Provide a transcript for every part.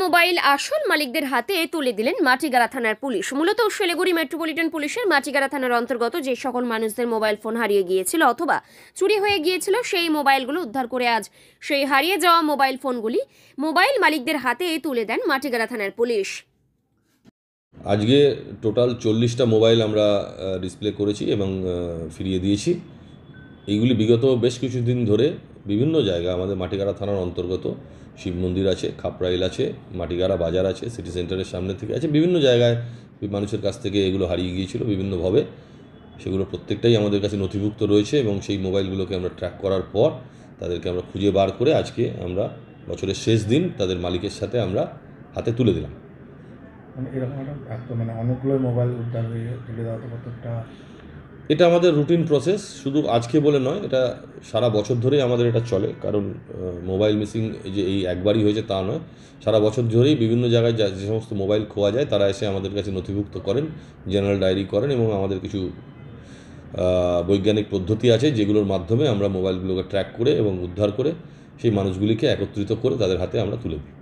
Mobile আসল মালিকদের হাতে তুলে দিলেন মাটিগাড়া থানার পুলিশ। মূলত শিলিগুড়ি মেট্রোপলিটন পুলিশের মাটিগাড়া থানার অন্তর্গত যে সকল মানুষদের মোবাইল ফোন হারিয়ে গিয়েছিল অথবা চুরি হয়ে গিয়েছিল সেই মোবাইলগুলো উদ্ধার করে আজ সেই হারিয়ে যাওয়া মোবাইল ফোনগুলি মোবাইল মালিকদের হাতে তুলে দেন মাটিগাড়া থানার পুলিশ। আজকে টোটাল 40টা মোবাইল আমরা ডিসপ্লে করেছি এবং ফিরিয়ে দিয়েছি। এইগুলি বিগত বেশ কিছুদিন ধরে বিভিন্ন জায়গা আমাদের মাটিগাড়া থানার অন্তর্গত শিব মন্দির আছে, খাপরাইল আছে, মাটিগাড়া বাজার আছে, সিটি সেন্টারের সামনে থেকে আছে, বিভিন্ন জায়গায় মানুষের কাছ থেকে এগুলো হারিয়ে গিয়েছিল বিভিন্নভাবে। সেগুলো প্রত্যেকটাই আমাদের কাছে নথিভুক্ত রয়েছে এবং সেই মোবাইলগুলোকে আমরা ট্র্যাক করার পর তাদেরকে আমরা খুঁজে বার করে আজকে আমরা বছরের শেষ দিন তাদের মালিকের সাথে আমরা হাতে তুলে দিলাম। এরকম অনেকগুলো মোবাইল উদ্ধার হয়ে তুলে দেওয়া তো কতটা? এটা আমাদের রুটিন প্রসেস, শুধু আজকে বলে নয়, এটা সারা বছর ধরেই আমাদের এটা চলে। কারণ মোবাইল মিসিং যে এই একবারই হয়েছে তা নয়, সারা বছর ধরেই বিভিন্ন জায়গায় যে সমস্ত মোবাইল খোয়া যায় তারা এসে আমাদের কাছে নথিভুক্ত করেন, জেনারেল ডায়েরি করেন এবং আমাদের কিছু বৈজ্ঞানিক পদ্ধতি আছে যেগুলোর মাধ্যমে আমরা মোবাইলগুলোকে ট্র্যাক করে এবং উদ্ধার করে সেই মানুষগুলিকে একত্রিত করে তাদের হাতে আমরা তুলে দিই।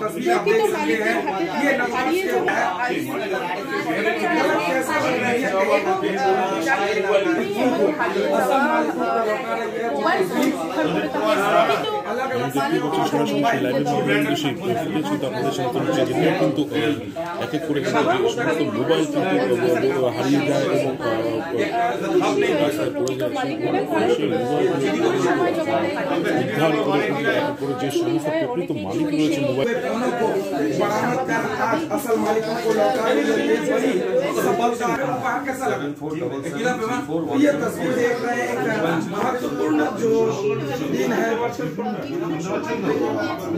तस्वीर आप देख सकते हैं, ये नंबर হারিয়ে যায় এবং যে সমস্ত প্রকৃত মালিক রয়েছে মোবাইল को बरामद कर आज असल मालिकों को लौटाने के लिए बड़ी सफलता। कैसा लगा? ये तस्वीर देख रहे हैं, एक महत्वपूर्ण जो दिन है,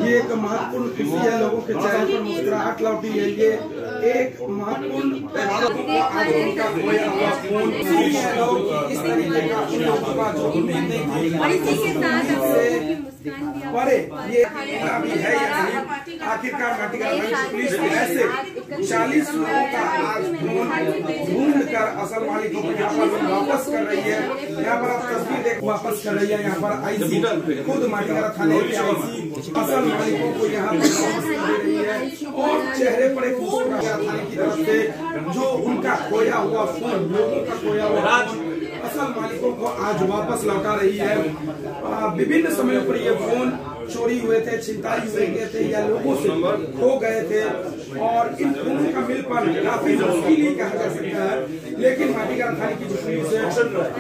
ये एक महत्वपूर्ण खुशी है, लोगों के चेहरे पर मुस्कुराहट लौटी है। ये एक महत्वपूर्ण आज उनका खोया हुआ फोन इस तरीके का जो उम्मीद नहीं थी परे ये अभी है या नहीं। आखिरकार माटीगाड़ा पुलिस ऐसे 40 लोगों का आज ढूंढ कर असल मालिकों को यहाँ पर वापस कर रही है। यहाँ पर आप तस्वीर देख वापस कर रही है। यहाँ पर आईसी खुद माटीगाड़ा थाने की आईसी असल मालिकों को यहाँ पर वापस कर दे रही है और चेहरे पर एक माटीगाड़ा थाने की तरफ से जो उनका खोया हुआ फोन, लोगों का खोया हुआ असल मालिकों को आज वापस लौटा रही है। विभिन्न समयों पर ये फोन चोरी हुए थे, छिनताई हुए गए थे या लोगों से खो गए थे और इन फोनों का मिल पाना काफी मुश्किल ही कहा जा सकता है। लेकिन माटीगाड़ा थाने की जो पुलिस है